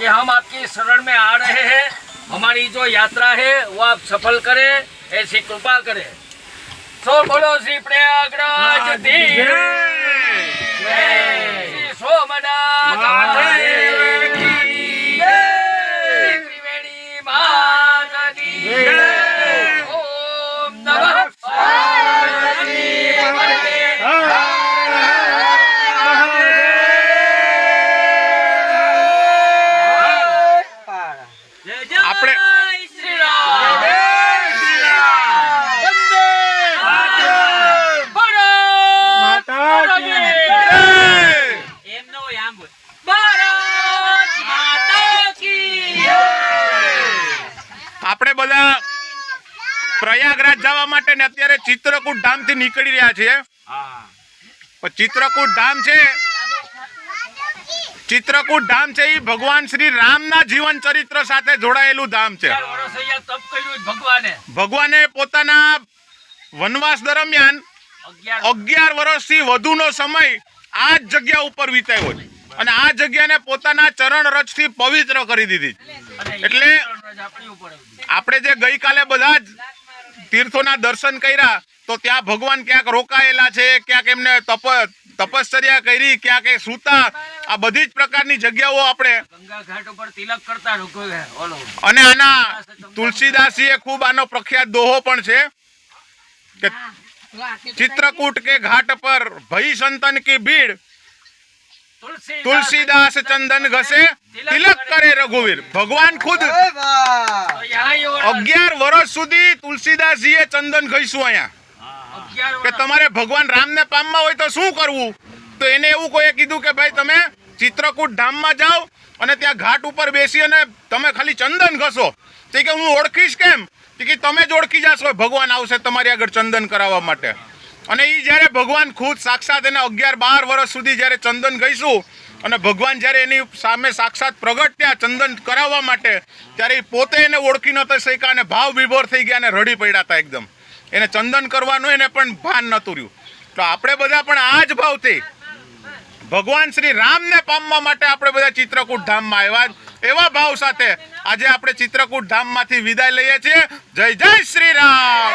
कि हम आपकी शरण में आ रहे हैं, हमारी जो यात्रा है वो आप सफल करें, ऐसी कृपा करें। सो बोलो श्री प्रयागराज दी जय, श्री सोमनाथ महादेव की जय, त्रिवेणी माता की जय। ओम नमः पार्वती આપણે આપણે બધા પ્રયાગરાજ જવા માટે ને અત્યારે ચિત્રકૂટ ધામ થી નીકળી રહ્યા છીએ। ચિત્રકૂટ ધામ છે એ ભગવાન શ્રી રામના જીવન ચરિત્ર સાથે જોડાયેલું ધામ છે। ભગવાને પોતાના વનવાસ દરમિયાન 11 વર્ષથી વધુનો સમય આ જ જગ્યા ઉપર વિતાવ્યો છે અને આ જગ્યાને પોતાના ચરણ રજથી પવિત્ર કરી દીધી। એટલે આપણે જે ગઈકાલે બધા જ તીર્થોના દર્શન કર્યા તો ત્યાં ભગવાન ક્યાંક રોકાયેલા છે, ક્યાંક એમને તપશ્ચર્યા કરી, ક્યાંક એ સૂતા, આ બધી જ પ્રકારની જગ્યાઓ આપણે ગંગા ઘાટ ઉપર તિલક કરતા અને આના તુલસીદાસજીએ ખૂબ આનો પ્રખ્યાત દોહો પણ છે કે चित्रकूट के घाट पर भई संतन की भीड़, तुलसीदास चंदन घसे तिलक करे रघुवीर। भगवान खुद 11 वर्ष सुधी तुलसीदासजीए चंदन घस्યું અહીંયા કે તમારે ભગવાન રામને પામવા હોય તો શું કરવું, તો એને એવું કોઈએ કીધું કે ભાઈ તમે ચિત્રકૂટ ધામમાં જાઓ અને ત્યાં ઘાટ ઉપર બેસી અને તમે ખાલી ચંદન ઘસો। તો કે હું ઓળખીશ કેમ, કે તમે જ ઓળખી જશો, ભગવાન આવશે તમારી આગળ ચંદન કરાવવા માટે। અને એ જ્યારે ભગવાન ખુદ સાક્ષાત એને 11-12 વર્ષ સુધી જ્યારે ચંદન ગઈશું અને ભગવાન જ્યારે એની સામે સાક્ષાત પ્રગટ થયા ચંદન કરાવવા માટે, ત્યારે એ પોતે એને ઓળખી નહોતા શક્યા અને ભાવ વિભોર થઈ ગયા અને રડી પડ્યા હતા એકદમ। એને ચંદન કરવાનું એને પણ ભાન નહોતું રહ્યું। તો આપણે બધા પણ આ જ ભાવથી ભગવાન શ્રી રામને પામવા માટે આપણે બધા ચિત્રકૂટ ધામમાં આવ્યા। એવા ભાવ સાથે આજે આપણે ચિત્રકૂટ ધામમાંથી વિદાય લઈએ છીએ। જય જય શ્રી રામ।